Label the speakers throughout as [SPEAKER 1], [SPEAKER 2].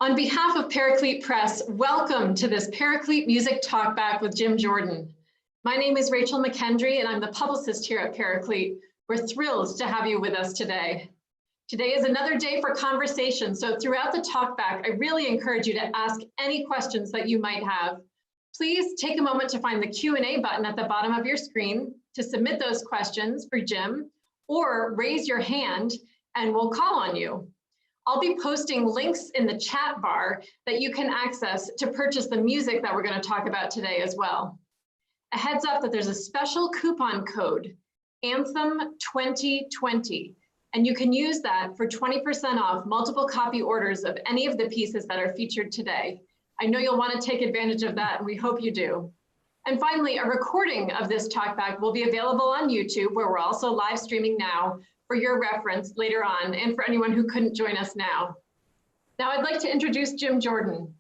[SPEAKER 1] On behalf of Paraclete Press, welcome to this Paraclete Music Talkback with Jim Jordan. My name is Rachel McKendry and I'm the publicist here at Paraclete. We're thrilled to have you with us today. Today is another day for conversation, so throughout the talkback, I really encourage you to ask any questions that you might have. Please take a moment to find the Q&A button at the bottom of your screen to submit those questions for Jim, or raise your hand and we'll call on you. I'll be posting links in the chat bar that you can access to purchase the music that we're going to talk about today as well. A heads up that there's a special coupon code, Anthem2020, and you can use that for 20% off multiple copy orders of any of the pieces that are featured today. I know you'll want to take advantage of that, and we hope you do. And finally, a recording of this talkback will be available on YouTube, where we're also live streaming now, for your reference later on, and for anyone who couldn't join us now. Now I'd like to introduce Jim Jordan.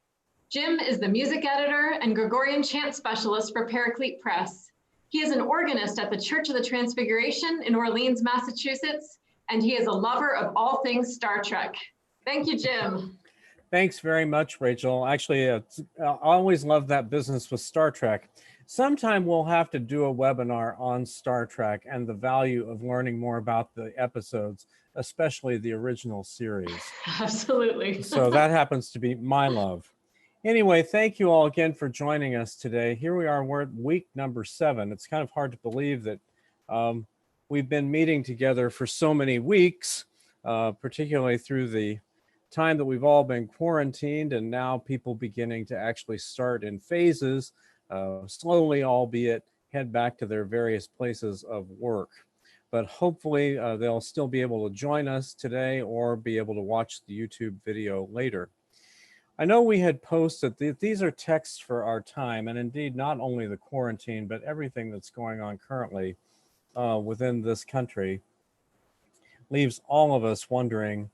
[SPEAKER 1] Jim is the music editor and Gregorian chant specialist for Paraclete Press. He is an organist at the Church of the Transfiguration in Orleans, Massachusetts, and he is a lover of all things Star Trek. Thank you, Jim.
[SPEAKER 2] Thanks very much, Rachel. Actually, I always love that business with Star Trek. Sometime we'll have to do a webinar on Star Trek and the value of learning more about the episodes, especially the original series.
[SPEAKER 1] Absolutely.
[SPEAKER 2] So that happens to be my love. Anyway, thank you all again for joining us today. Here we are, we're at week number 7. It's kind of hard to believe that we've been meeting together for so many weeks, particularly through the time that we've all been quarantined and now people beginning to actually start in phases, slowly, albeit, head back to their various places of work. But hopefully they'll still be able to join us today or be able to watch the YouTube video later. I know we had posted that these are texts for our time, and indeed not only the quarantine, but everything that's going on currently within this country leaves all of us wondering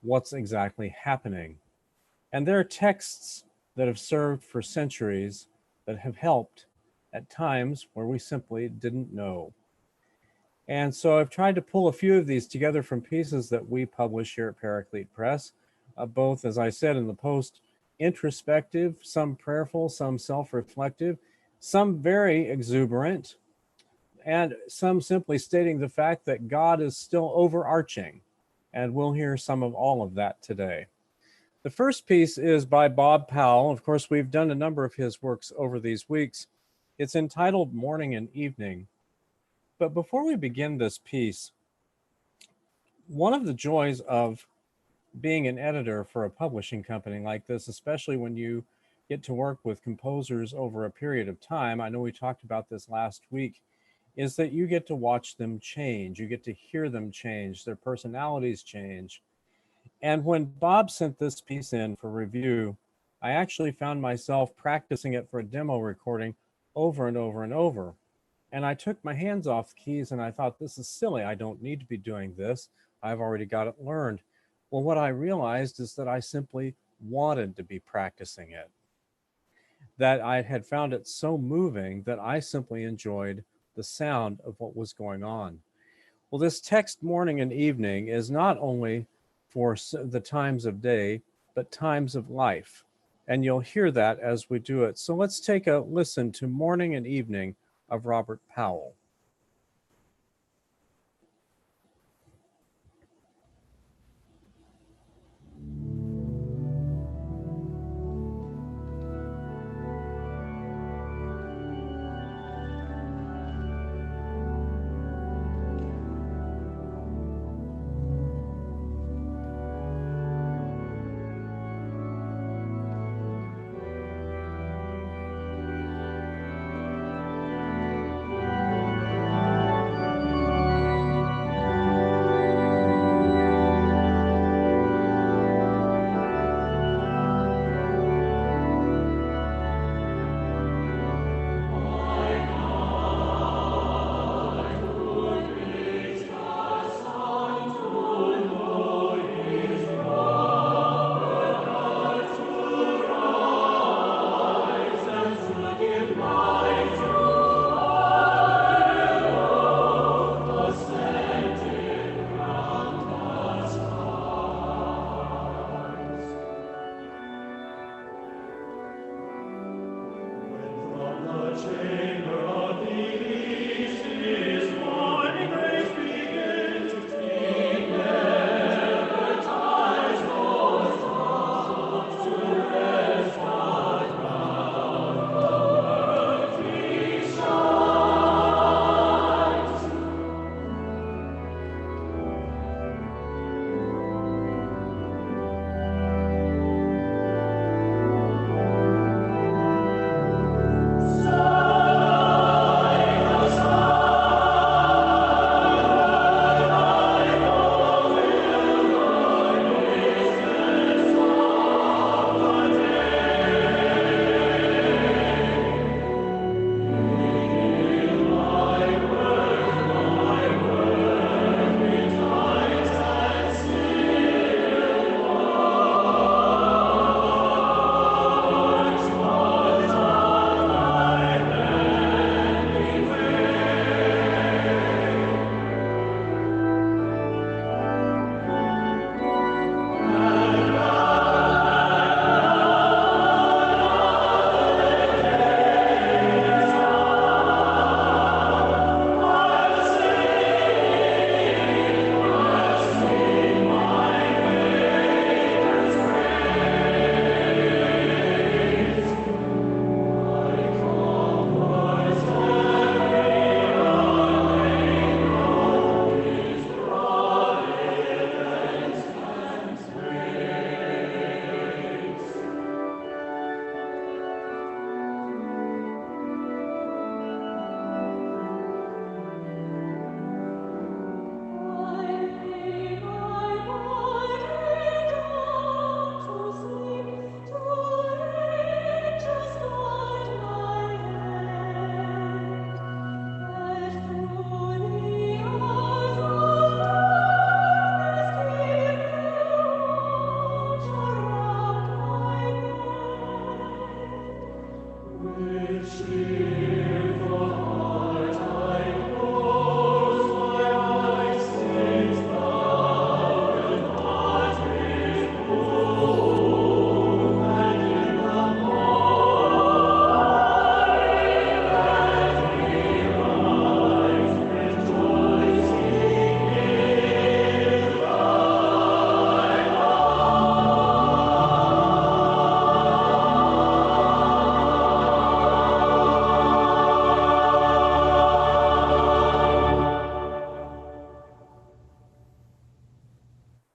[SPEAKER 2] what's exactly happening. And there are texts that have served for centuries that have helped at times where we simply didn't know. And so I've tried to pull a few of these together from pieces that we publish here at Paraclete Press, both, as I said in the post, introspective, some prayerful, some self-reflective, some very exuberant, and some simply stating the fact that God is still overarching. And we'll hear some of all of that today. The first piece is by Bob Powell. Of course, we've done a number of his works over these weeks. It's entitled Morning and Evening. But before we begin this piece, one of the joys of being an editor for a publishing company like this, especially when you get to work with composers over a period of time, I know we talked about this last week, is that you get to watch them change. You get to hear them change, their personalities change. And when Bob sent this piece in for review, I actually found myself practicing it for a demo recording over and over and over. And I took my hands off the keys and I thought, this is silly. I don't need to be doing this. I've already got it learned. Well, what I realized is that I simply wanted to be practicing it. That I had found it so moving that I simply enjoyed the sound of what was going on. Well, this text, Morning and Evening, is not only for the times of day, but times of life. And you'll hear that as we do it. So let's take a listen to Morning and Evening of Robert Powell.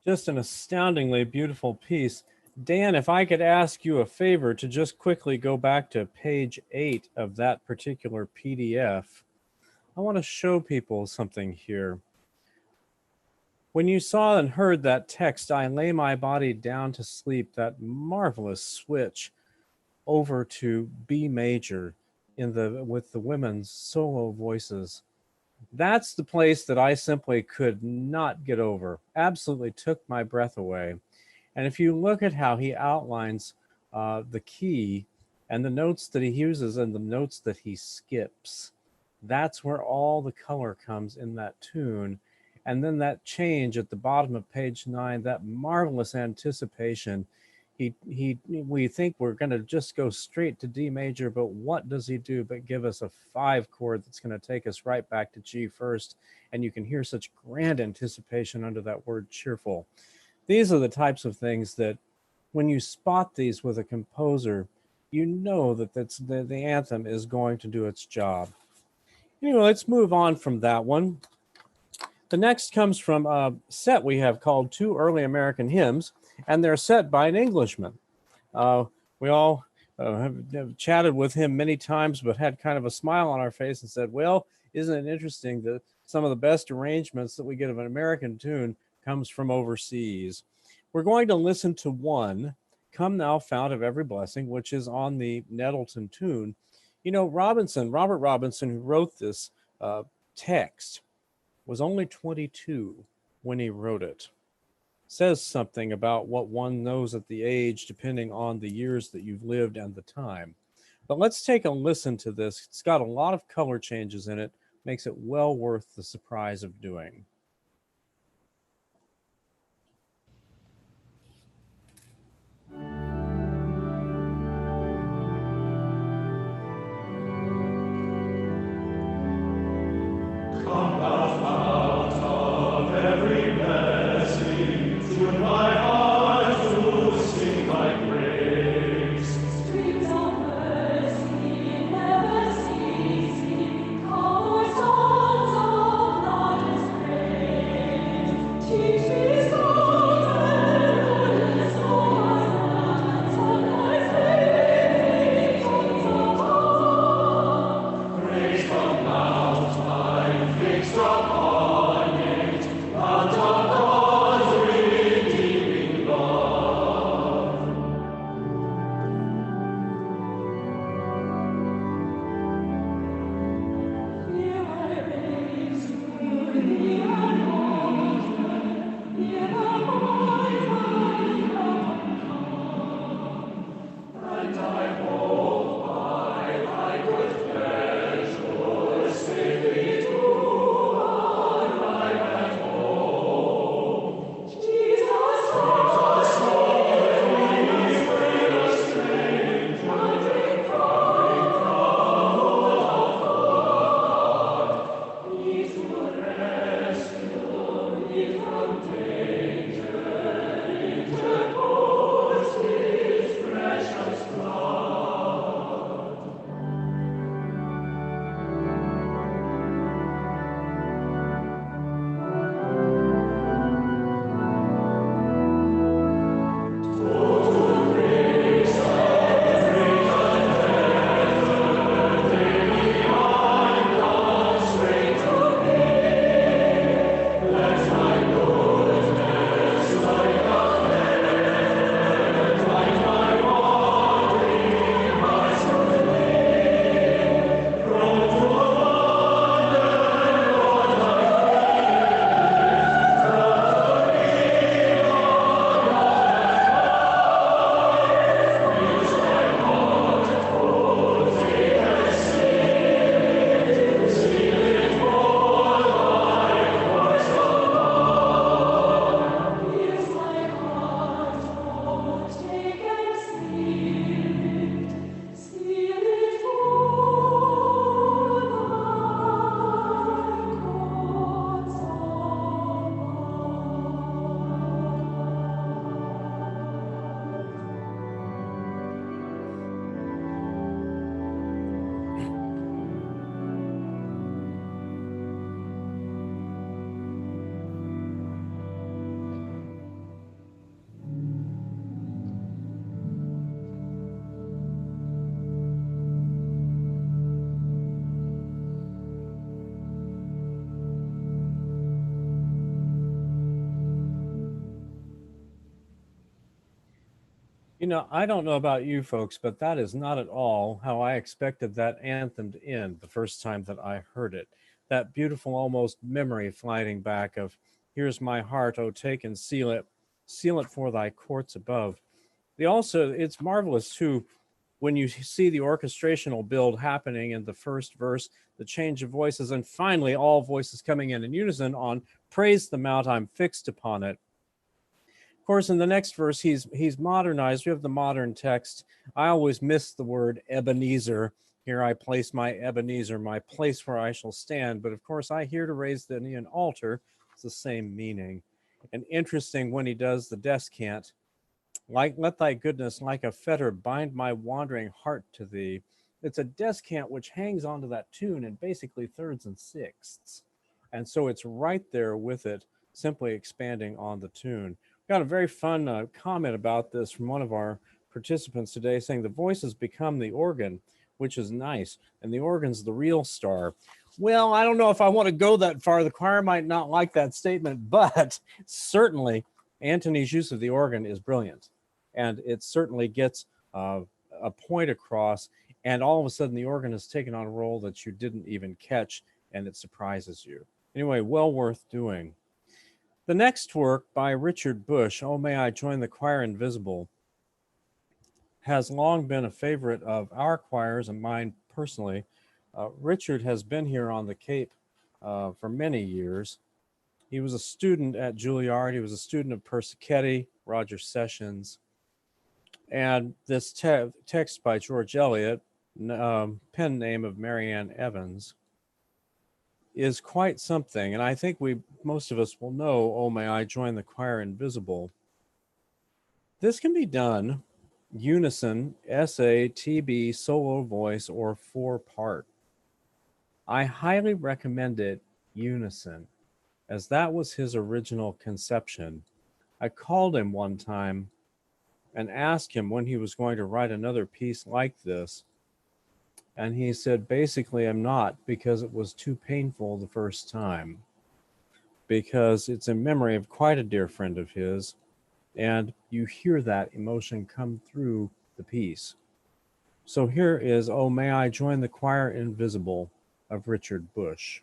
[SPEAKER 2] Just an astoundingly beautiful piece. Dan, if I could ask you a favor to just quickly go back to page 8 of that particular PDF, I want to show people something here. When you saw and heard that text, I lay my body down to sleep, that marvelous switch over to B major with the women's solo voices. That's the place that I simply could not get over. Absolutely took my breath away. And if you look at how he outlines the key and the notes that he uses and the notes that he skips, that's where all the color comes in that tune. And then that change at the bottom of page 9, that marvelous anticipation. We think we're going to just go straight to D major, but what does he do but give us a 5 chord that's going to take us right back to G first, and you can hear such grand anticipation under that word cheerful. These are the types of things that when you spot these with a composer, you know that the anthem is going to do its job. Anyway, let's move on from that one. The next comes from a set we have called Two Early American Hymns, and they're set by an Englishman. We all have chatted with him many times, but had kind of a smile on our face and said, well, isn't it interesting that some of the best arrangements that we get of an American tune comes from overseas? We're going to listen to one, Come Thou Fount of Every Blessing, which is on the Nettleton tune. You know, Robert Robinson, who wrote this text, was only 22 when he wrote it. Says something about what one knows at the age, depending on the years that you've lived and the time. But let's take a listen to this. It's got a lot of color changes in it, makes it well worth the surprise of doing. I don't know about you folks, but that is not at all how I expected that anthem to end the first time that I heard it. That beautiful, almost memory flying back of, here's my heart, oh, take and seal it for thy courts above. It's marvelous too, when you see the orchestrational build happening in the first verse, the change of voices, and finally all voices coming in unison on praise the mount, I'm fixed upon it. Of course, in the next verse, he's modernized. We have the modern text. I always miss the word Ebenezer. Here I place my Ebenezer, my place where I shall stand. But of course, I here to raise the knee an altar. It's the same meaning. And interesting when he does the descant. Let thy goodness like a fetter bind my wandering heart to thee. It's a descant which hangs onto that tune in basically thirds and sixths. And so it's right there with it, simply expanding on the tune. Got a very fun comment about this from one of our participants today, saying the voices become the organ, which is nice, and the organ's the real star. Well, I don't know if I want to go that far. The choir might not like that statement, but certainly Antony's use of the organ is brilliant, and it certainly gets a point across, and all of a sudden the organ has taken on a role that you didn't even catch, and it surprises you. Anyway, well worth doing. The next work by Richard Busch, Oh May I Join the Choir Invisible, has long been a favorite of our choirs and mine personally. Richard has been here on the Cape for many years. He was a student at Juilliard. He was a student of Persichetti, Roger Sessions. And this text by George Eliot, pen name of Marianne Evans, is quite something. And I think most of us will know, Oh May I Join the Choir Invisible. This can be done unison, SA, TB, solo voice, or 4-part. I highly recommend it unison, as that was his original conception. I called him one time and asked him when he was going to write another piece like this. And he said, basically, I'm not, because it was too painful the first time. Because it's in memory of quite a dear friend of his, and you hear that emotion come through the piece. So here is Oh May I Join the Choir Invisible of Richard Busch.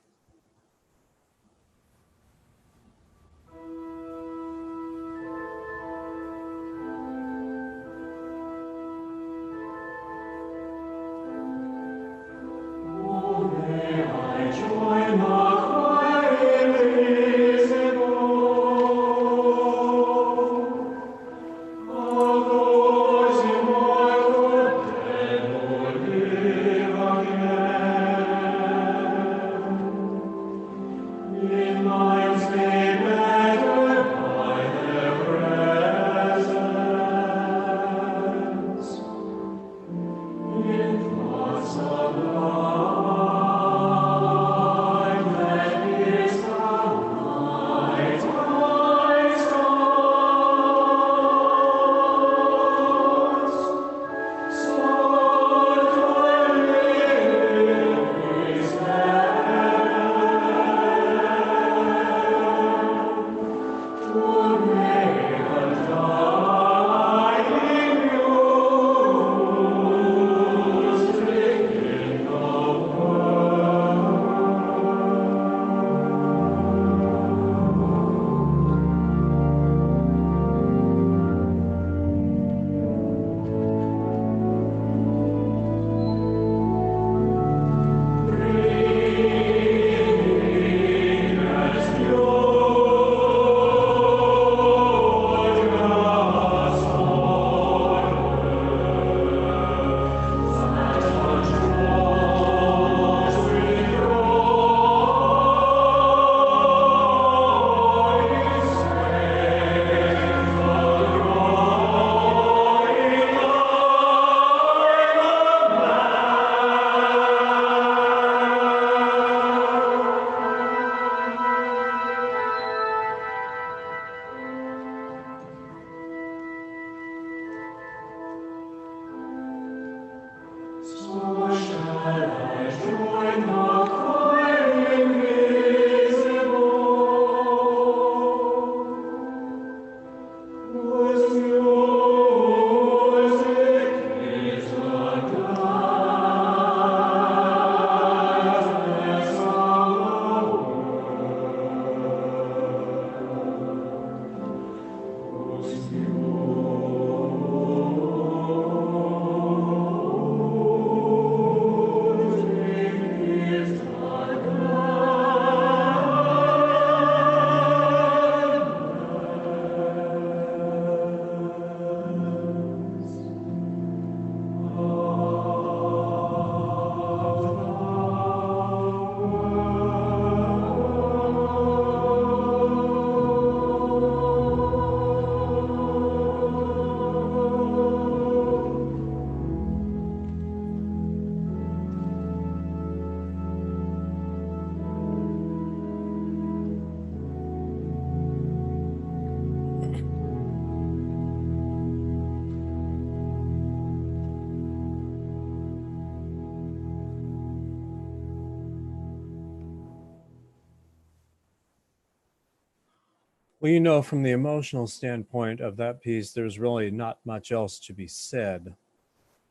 [SPEAKER 2] Well, you know, from the emotional standpoint of that piece, there's really not much else to be said.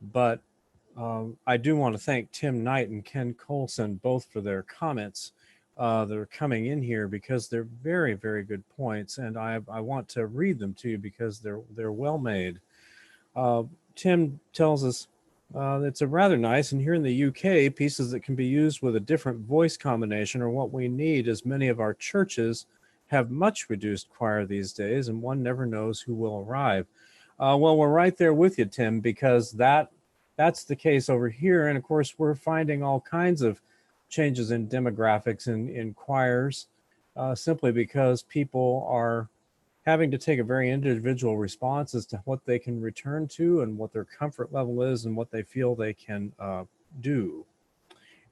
[SPEAKER 2] But I do want to thank Tim Knight and Ken Colson both for their comments that are coming in here, because they're very, very good points, and I want to read them to you because they're well made. Tim tells us it's a rather nice, and here in the UK, pieces that can be used with a different voice combination are what we need, as many of our churches have much reduced choir these days, and one never knows who will arrive. Well, we're right there with you, Tim, because that's the case over here. And of course, we're finding all kinds of changes in demographics in choirs, simply because people are having to take a very individual response as to what they can return to and what their comfort level is and what they feel they can do.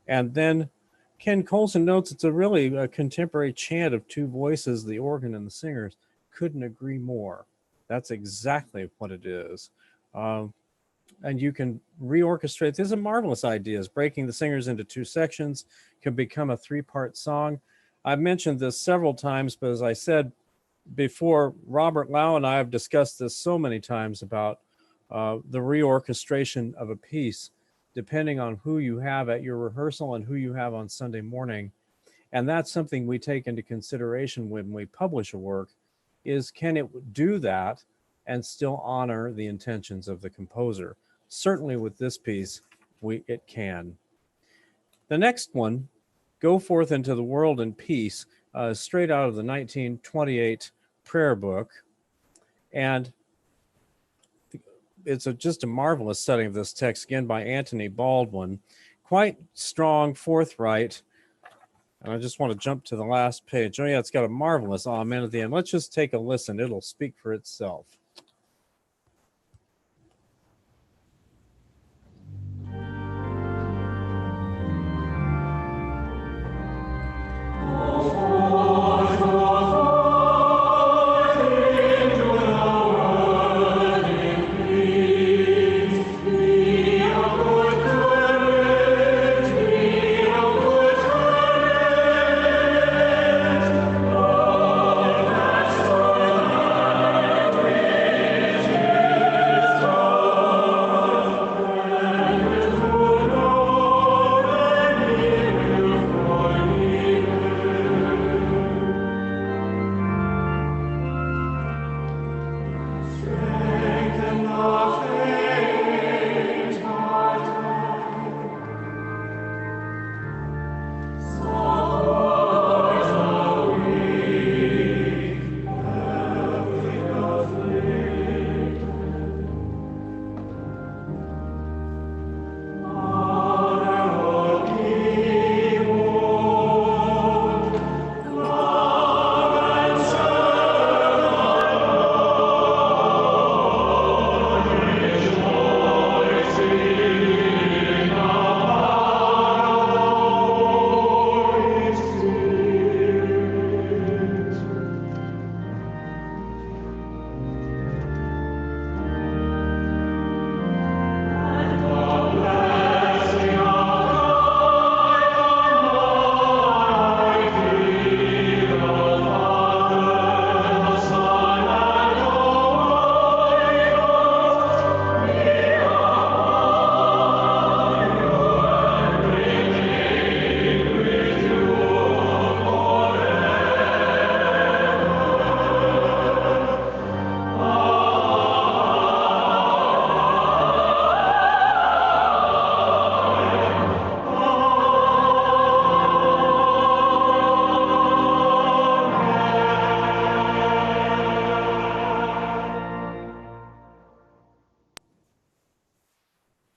[SPEAKER 2] And then Ken Colson notes it's a contemporary chant of two voices, the organ and the singers. Couldn't agree more. That's exactly what it is. And you can reorchestrate. These are marvelous ideas. Breaking the singers into two sections can become a three-part song. I've mentioned this several times, but as I said before, Robert Lau and I have discussed this so many times about the reorchestration of a piece, depending on who you have at your rehearsal and who you have on Sunday morning. And that's something we take into consideration when we publish a work, is can it do that and still honor the intentions of the composer? Certainly with this piece, it can. The next one, Go Forth into the World in Peace, straight out of the 1928 prayer book. And it's just a marvelous setting of this text, again by Anthony Baldwin. Quite strong, forthright. And I just want to jump to the last page. Oh yeah, it's got a marvelous amen at the end. Let's just take a listen. It'll speak for itself.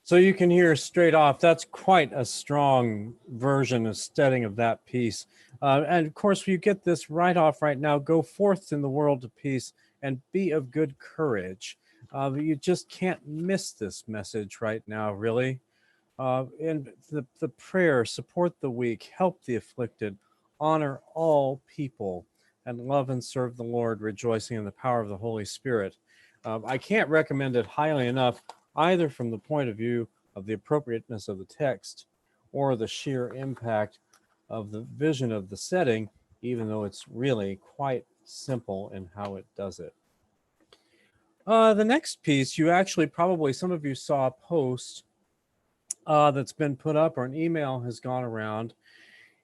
[SPEAKER 2] So you can hear straight off, that's quite a strong version of setting of that piece. And of course, you get this right off right now, go forth in the world of peace and be of good courage. You just can't miss this message right now, really. And the prayer, support the weak, help the afflicted, honor all people, and love and serve the Lord, rejoicing in the power of the Holy Spirit. I can't recommend it highly enough, either from the point of view of the appropriateness of the text or the sheer impact of the vision of the setting, even though it's really quite simple in how it does it. The next piece, you actually probably, some of you saw a post that's been put up, or an email has gone around.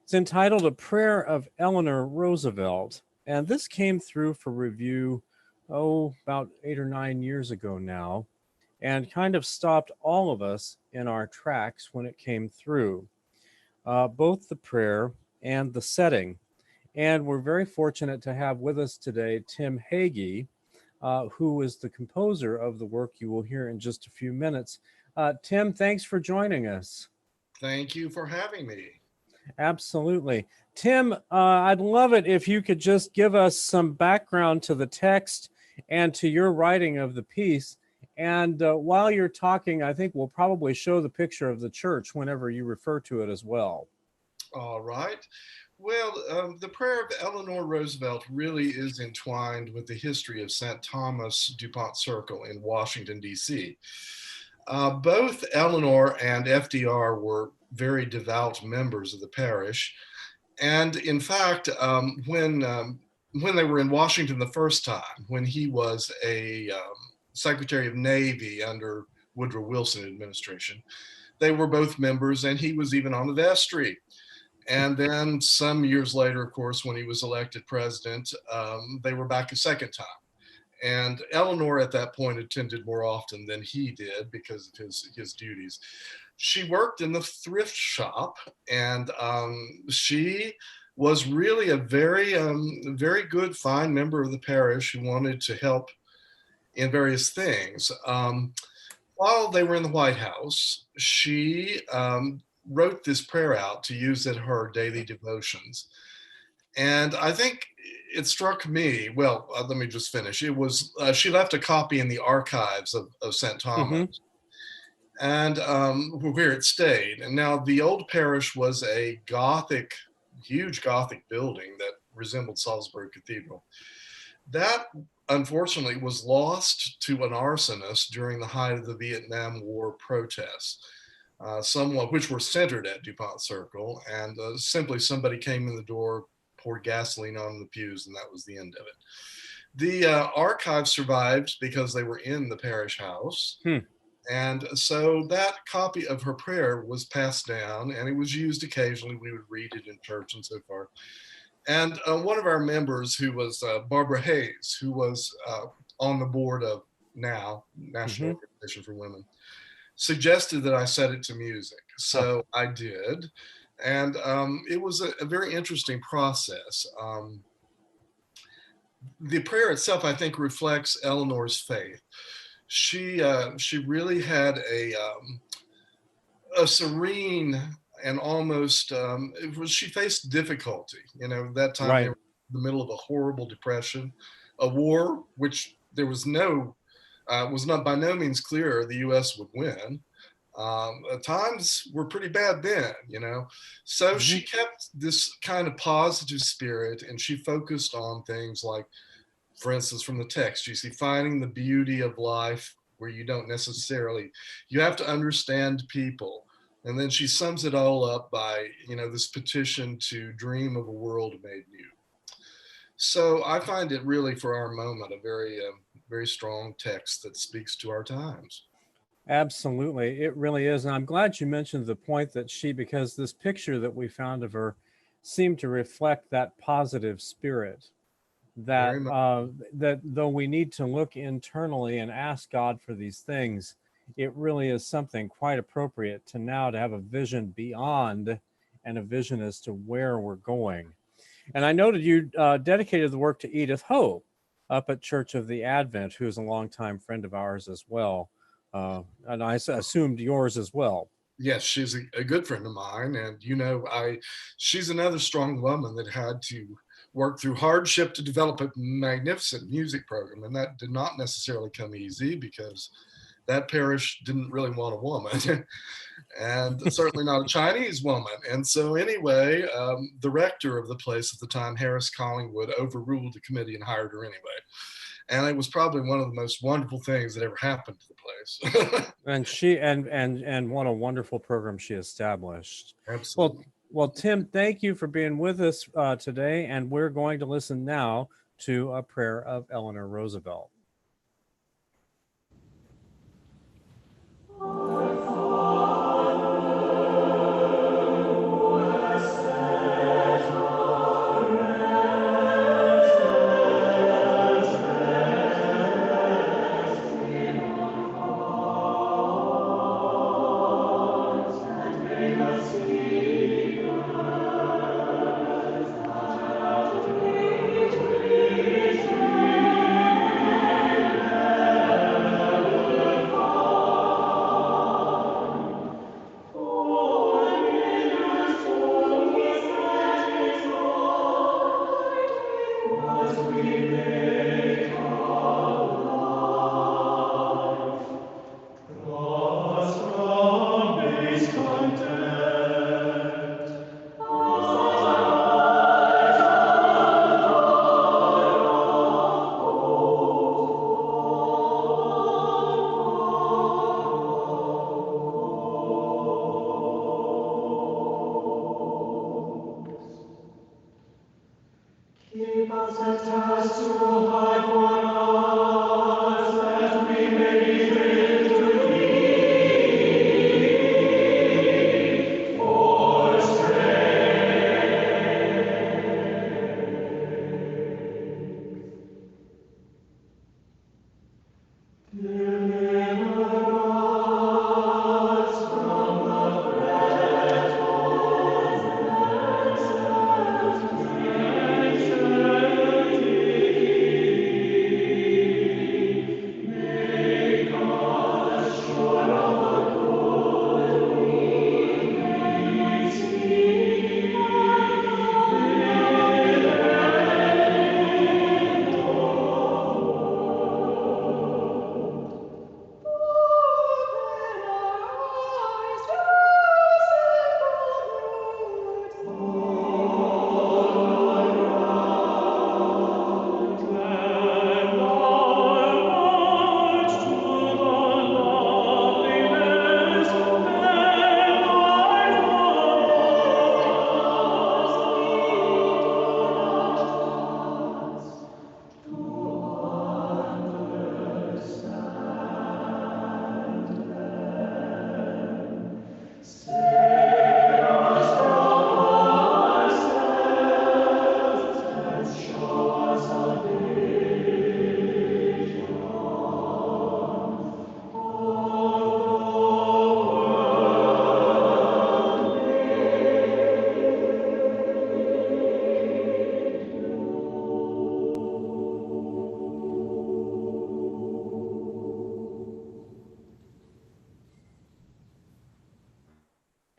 [SPEAKER 2] It's entitled A Prayer of Eleanor Roosevelt. And this came through for review, about 8 or 9 years ago now, and kind of stopped all of us in our tracks when it came through, both the prayer and the setting. And we're very fortunate to have with us today Tim Hagy, who is the composer of the work you will hear in just a few minutes. Tim, thanks for joining us.
[SPEAKER 3] Thank you for having me.
[SPEAKER 2] Absolutely. Tim, I'd love it if you could just give us some background to the text and to your writing of the piece. And while you're talking, I think we'll probably show the picture of the church whenever you refer to it as well.
[SPEAKER 3] All right. Well, the prayer of Eleanor Roosevelt really is entwined with the history of St. Thomas DuPont Circle in Washington, D.C. Both Eleanor and FDR were very devout members of the parish. And in fact, when they were in Washington the first time, when he was a Secretary of Navy under Woodrow Wilson administration, they were both members, and he was even on the vestry. And then some years later, of course, when he was elected president, they were back a second time. And Eleanor at that point attended more often than he did because of his duties. She worked in the thrift shop, and she was really a very good, fine member of the parish who wanted to help in various things. While they were in the White House, she wrote this prayer out to use at her daily devotions. And I think it struck me, well, let me just finish. It was, she left a copy in the archives of St. Thomas, and where it stayed. And now the old parish was a huge Gothic building that resembled Salisbury Cathedral. That, unfortunately, was lost to an arsonist during the height of the Vietnam War protests. Which were centered at DuPont Circle, and simply somebody came in the door, poured gasoline on the pews, and that was the end of it. The archives survived because they were in the parish house. And so that copy of her prayer was passed down, and it was used occasionally. We would read it in church and so forth. And one of our members, who was Barbara Hayes, who was on the board of NOW, National Organization for Women, suggested that I set it to music. So I did. And it was a very interesting process. The prayer itself, I think, reflects Eleanor's faith. She really had a serene and almost, she faced difficulty. That time they were in the middle of a horrible depression, a war which there was was not by no means clear the U.S. would win. Times were pretty bad then, So she kept this kind of positive spirit, and she focused on things like, for instance, from the text, you see, finding the beauty of life where you don't necessarily, you have to understand people. And then she sums it all up by, this petition to dream of a world made new. So I find it really, for our moment, a very strong text that speaks to our times.
[SPEAKER 2] Absolutely. It really is. And I'm glad you mentioned the point that because this picture that we found of her seemed to reflect that positive spirit, that that though we need to look internally and ask God for these things, it really is something quite appropriate to now to have a vision beyond and a vision as to where we're going. And I noted you dedicated the work to Edith Hope up at Church of the Advent, who is a longtime friend of ours as well. And I assumed yours as well.
[SPEAKER 3] Yes, she's a good friend of mine. And, she's another strong woman that had to work through hardship to develop a magnificent music program. And that did not necessarily come easy, because that parish didn't really want a woman, and certainly not a Chinese woman. And so anyway, the rector of the place at the time, Harris Collingwood, overruled the committee and hired her anyway. And it was probably one of the most wonderful things that ever happened to the place.
[SPEAKER 2] And she and what a wonderful program she established.
[SPEAKER 3] Absolutely.
[SPEAKER 2] Well, Tim, thank you for being with us today, and we're going to listen now to a prayer of Eleanor Roosevelt.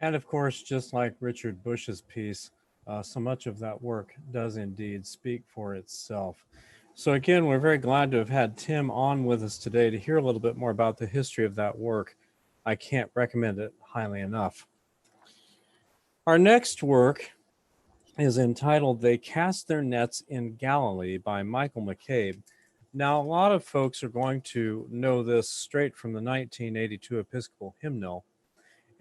[SPEAKER 2] And of course, just like Richard Busch's piece, so much of that work does indeed speak for itself. So again, we're very glad to have had Tim on with us today to hear a little bit more about the history of that work. I can't recommend it highly enough. Our next work is entitled They Cast Their Nets in Galilee by Michael McCabe. Now, a lot of folks are going to know this straight from the 1982 Episcopal hymnal,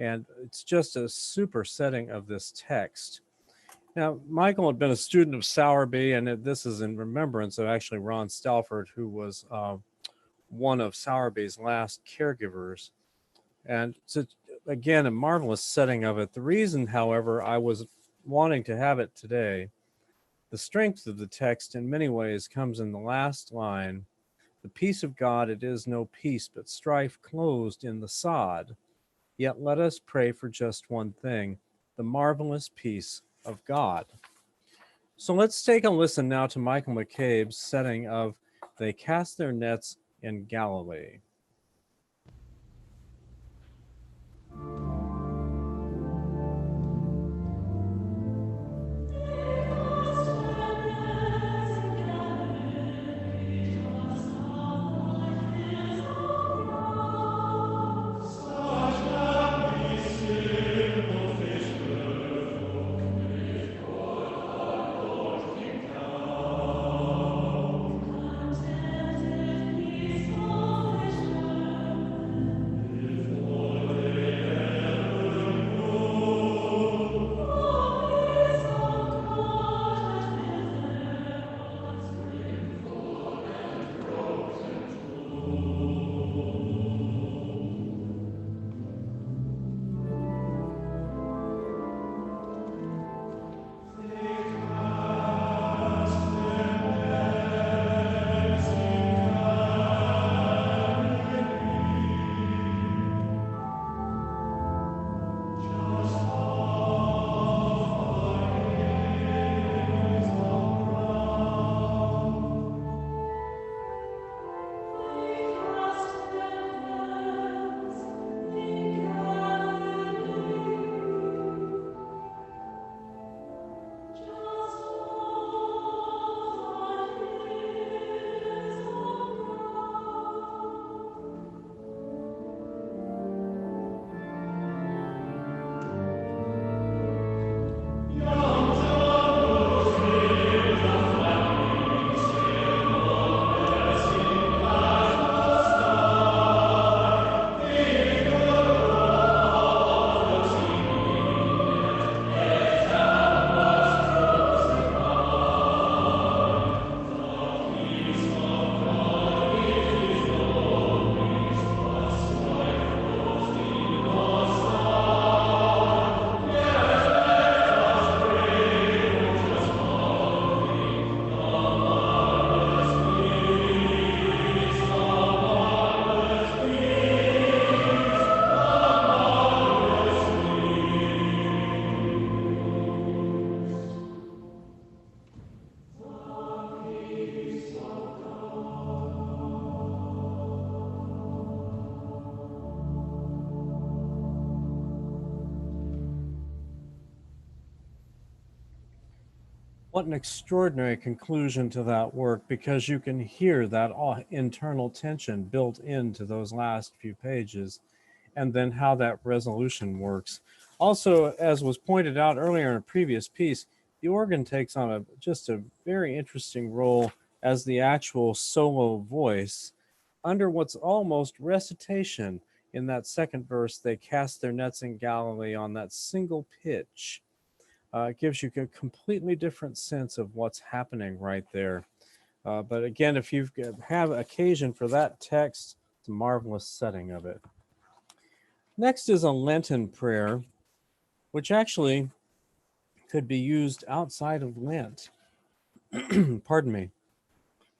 [SPEAKER 2] and it's just a super setting of this text. Now, Michael had been a student of Sowerby, and this is in remembrance of actually Ron Stalford, who was one of Sowerby's last caregivers. And so, again, a marvelous setting of it. The reason, however, I was wanting to have it today, the strength of the text in many ways comes in the last line. The peace of God, it is no peace, but strife closed in the sod. Yet let us pray for just one thing, the marvelous peace of God. So let's take a listen now to Michael McCabe's setting of They Cast Their Nets in Galilee. What an extraordinary conclusion to that work, because you can hear that internal tension built into those last few pages, and then how that resolution works. Also, as was pointed out earlier in a previous piece, the organ takes on just a very interesting role as the actual solo voice under what's almost recitation. In that second verse, they cast their nets in Galilee on that single pitch. It gives you a completely different sense of what's happening right there. But again, if you have occasion for that text, it's a marvelous setting of it. Next is a Lenten prayer, which actually could be used outside of Lent. Pardon me.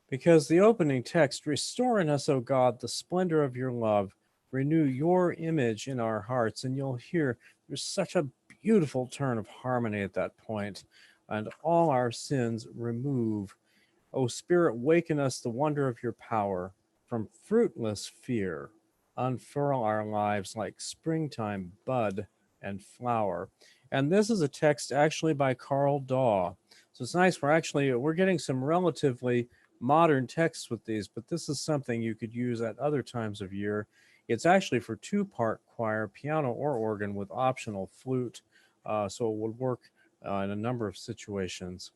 [SPEAKER 2] Because the opening text, restore in us, O God, the splendor of your love, renew your image in our hearts. And you'll hear there's such a beautiful turn of harmony at that point. And all our sins remove. O Spirit, waken us the wonder of your power. From fruitless fear, unfurl our lives like springtime bud and flower. And this is a text actually by Carl Daw. So it's nice. We're getting some relatively modern texts with these, but this is something you could use at other times of year. It's actually for two-part choir, piano or organ, with optional flute. So it would work in a number of situations.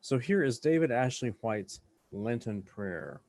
[SPEAKER 2] So here is David Ashley White's Lenten prayer.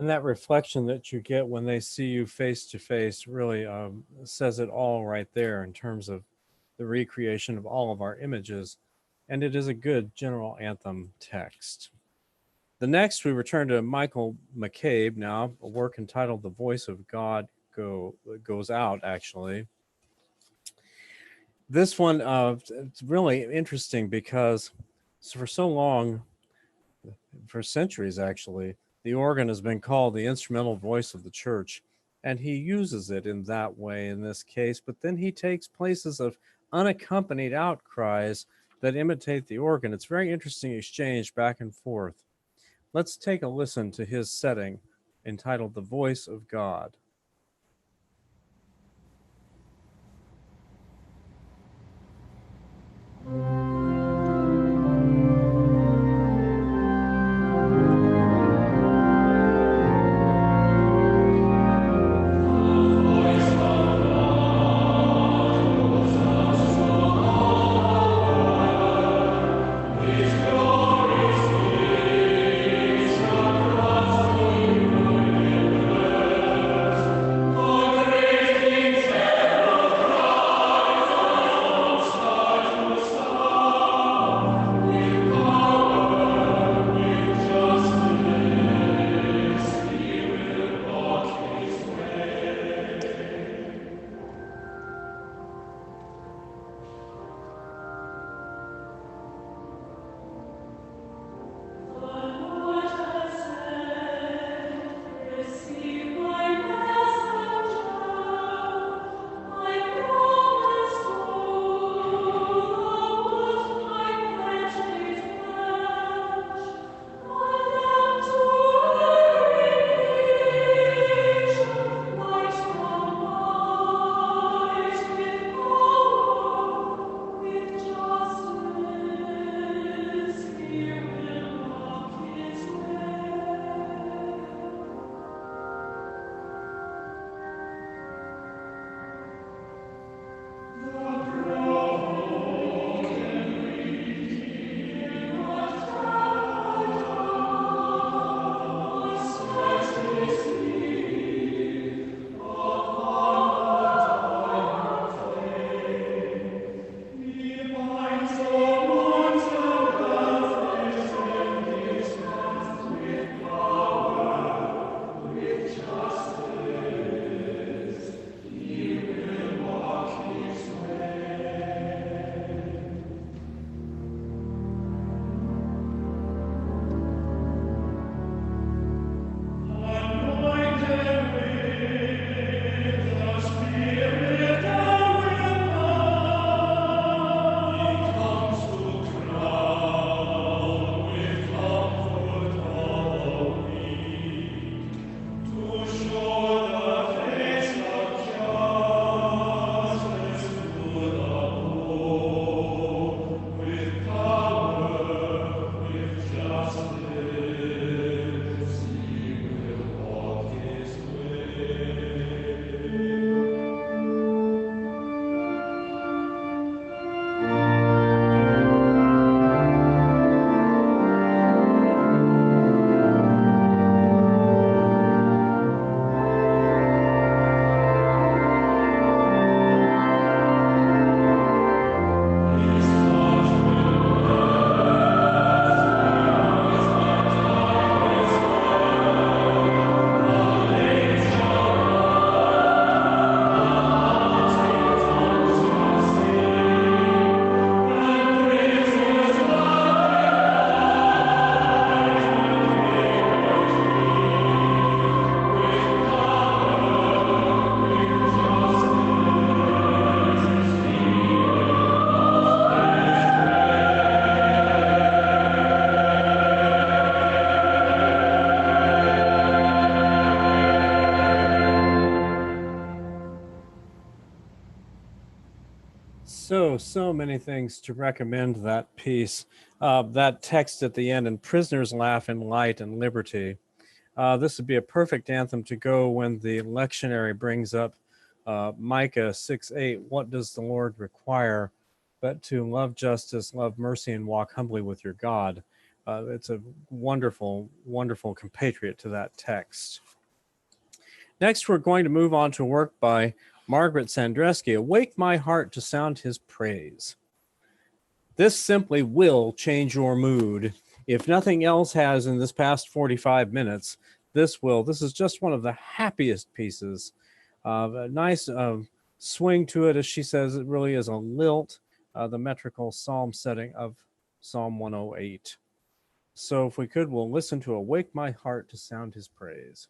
[SPEAKER 2] And that reflection that you get when they see you face to face really says it all right there in terms of the recreation of all of our images. And it is a good general anthem text. The next, we return to Michael McCabe now, a work entitled The Voice of God Goes Out, actually. This one, it's really interesting because for so long, for centuries actually, the organ has been called the instrumental voice of the church, and he uses it in that way in this case, but then he takes places of unaccompanied outcries that imitate the organ. It's a very interesting exchange back and forth. Let's take a listen to his setting entitled The Voice of God. so many things to recommend that piece, that text at the end, and prisoners laugh in light and liberty. This would be a perfect anthem to go when the lectionary brings up Micah 6:8. What does the Lord require but to love justice, love mercy, and walk humbly with your God? It's a wonderful, wonderful compatriot to that text. Next, we're going to move on to a work by Margaret Sandresky, Awake My Heart to Sound His Praise. This simply will change your mood. If nothing else has in this past 45 minutes, this will. This is just one of the happiest pieces. A nice swing to it, as she says, it really is a lilt, the metrical psalm setting of Psalm 108. So if we could, we'll listen to Awake My Heart to Sound His Praise.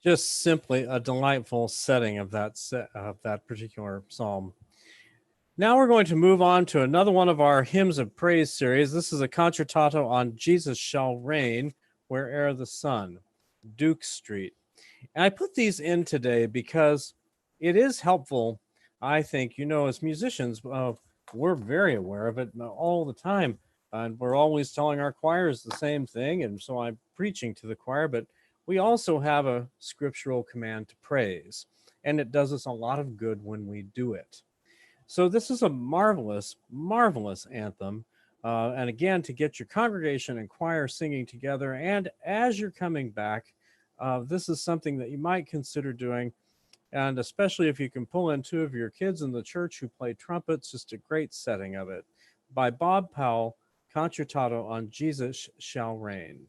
[SPEAKER 2] Just simply a delightful setting of that particular psalm. Now we're going to move on to another one of our Hymns of Praise series. This is a concertato on Jesus Shall Reign Where'er the Sun, Duke Street. And I put these in today because it is helpful, I think, as musicians, we're very aware of it all the time. And we're always telling our choirs the same thing. And so I'm preaching to the choir, but we also have a scriptural command to praise, and it does us a lot of good when we do it. So this is a marvelous, marvelous anthem. And again, to get your congregation and choir singing together, and as you're coming back, this is something that you might consider doing. And especially if you can pull in two of your kids in the church who play trumpets, just a great setting of it. By Bob Powell, Concertato on Jesus Shall Reign.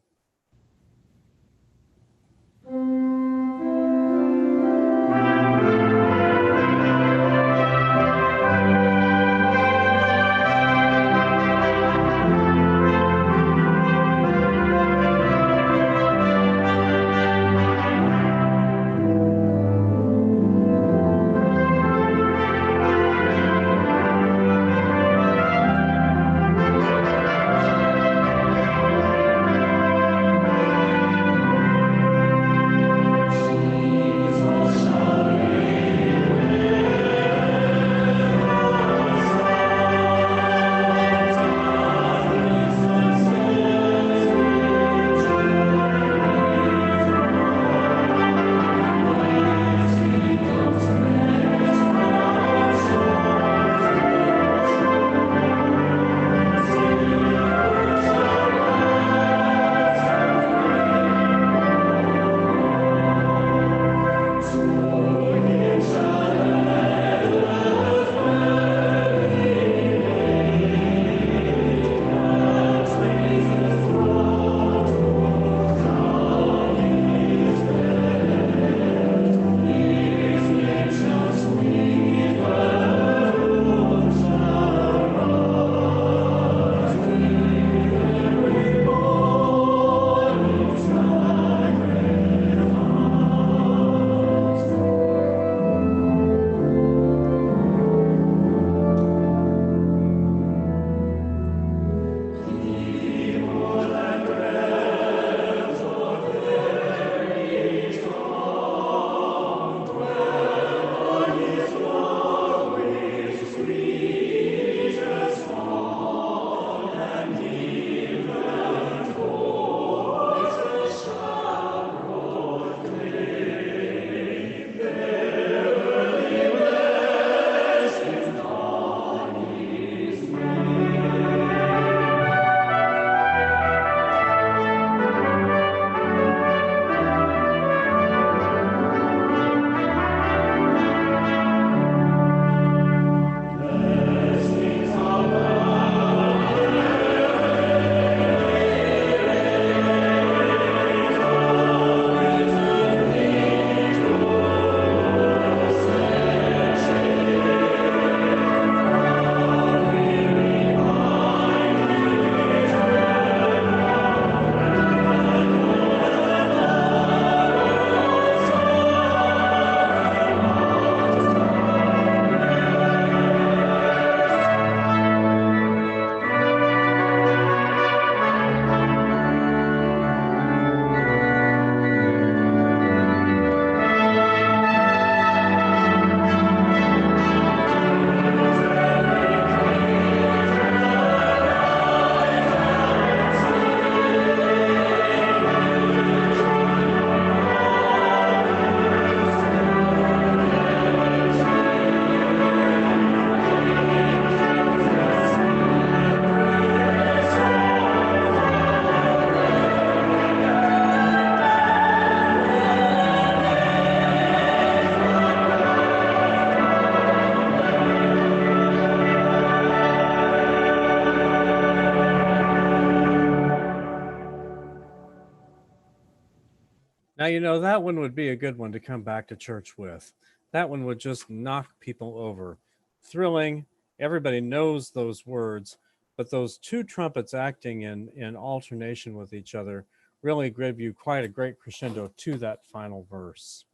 [SPEAKER 2] Now, you know, that one would be a good one to come back to church with. That one would just knock people over. Thrilling. Everybody knows those words, but those two trumpets acting in alternation with each other really give you quite a great crescendo to that final verse.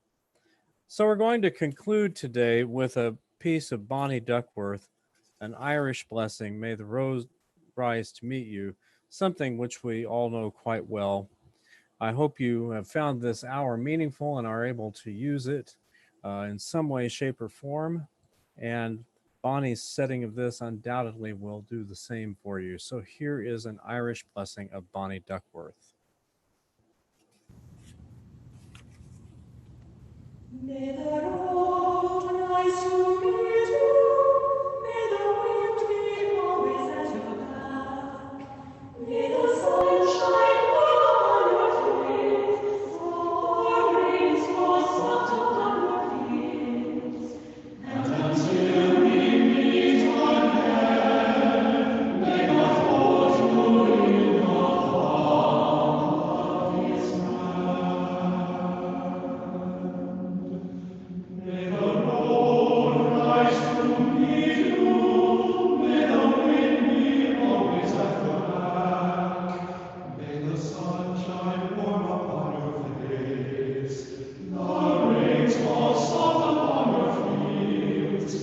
[SPEAKER 2] So we're going to conclude today with a piece of Bonnie Duckworth, An Irish Blessing, May the Rose Rise to Meet You, something which we all know quite well. I hope you have found this hour meaningful and are able to use it in some way, shape, or form. And Bonnie's setting of this undoubtedly will do the same for you. So here is An Irish Blessing of Bonnie Duckworth.
[SPEAKER 4] May the road rise to meet you, may the wind be always at your back, may the sun shine warm upon your face, or rains fall soft upon your fields, and until we meet again, may God hold you in the palm of His hand. May the road rise to meet you, may the wind be always at your back, may the sun shine warm upon your face, the rains fall soft upon your fields,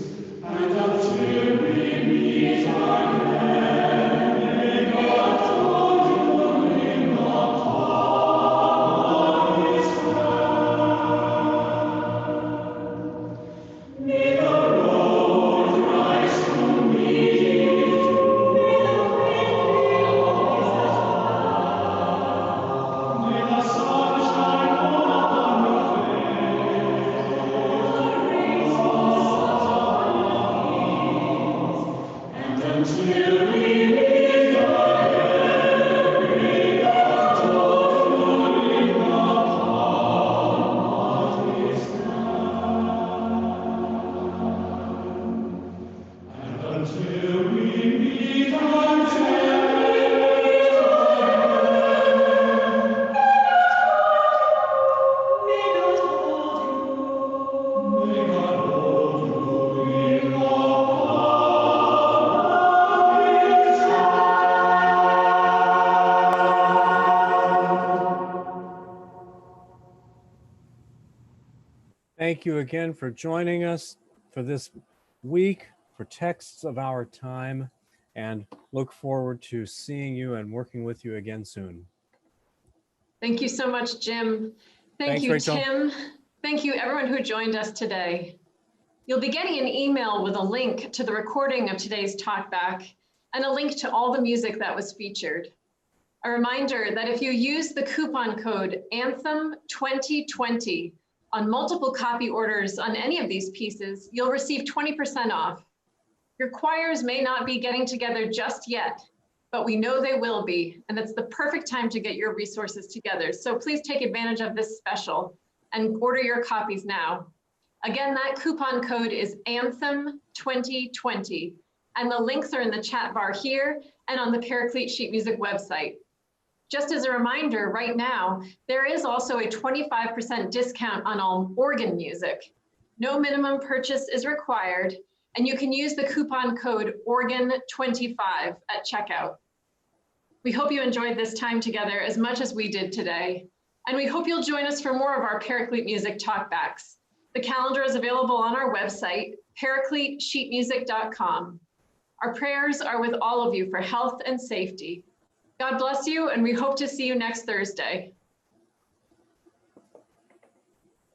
[SPEAKER 4] and until we meet again, may God hold you in the palm of His hand. May the road rise to meet you, may the wind be always at your back, may the sun shine warm upon your face, the rains fall soft upon your fields, and until we meet again, may God hold you in the palm of His hand. And until we meet again, may God hold you, may God hold you in the palm of His
[SPEAKER 2] Thank you again for joining us for this week for Texts of Our Time, and look forward to seeing you and working with you again soon.
[SPEAKER 1] Thank you so much, Jim. Thank
[SPEAKER 2] Thanks,
[SPEAKER 1] you,
[SPEAKER 2] Rachel.
[SPEAKER 1] Tim. Thank you, everyone who joined us today. You'll be getting an email with a link to the recording of today's talkback and a link to all the music that was featured. A reminder that if you use the coupon code ANTHEM2020 on multiple copy orders on any of these pieces, you'll receive 20% off. Your choirs may not be getting together just yet, but we know they will be, and it's the perfect time to get your resources together. So please take advantage of this special and order your copies now. Again, that coupon code is ANTHEM2020, and the links are in the chat bar here and on the Paraclete Sheet Music website. Just as a reminder, right now, there is also a 25% discount on all organ music. No minimum purchase is required, and you can use the coupon code ORGAN25 at checkout. We hope you enjoyed this time together as much as we did today, and we hope you'll join us for more of our Paraclete Music Talkbacks. The calendar is available on our website, paracletesheetmusic.com. Our prayers are with all of you for health and safety. God bless you, and we hope to see you next Thursday.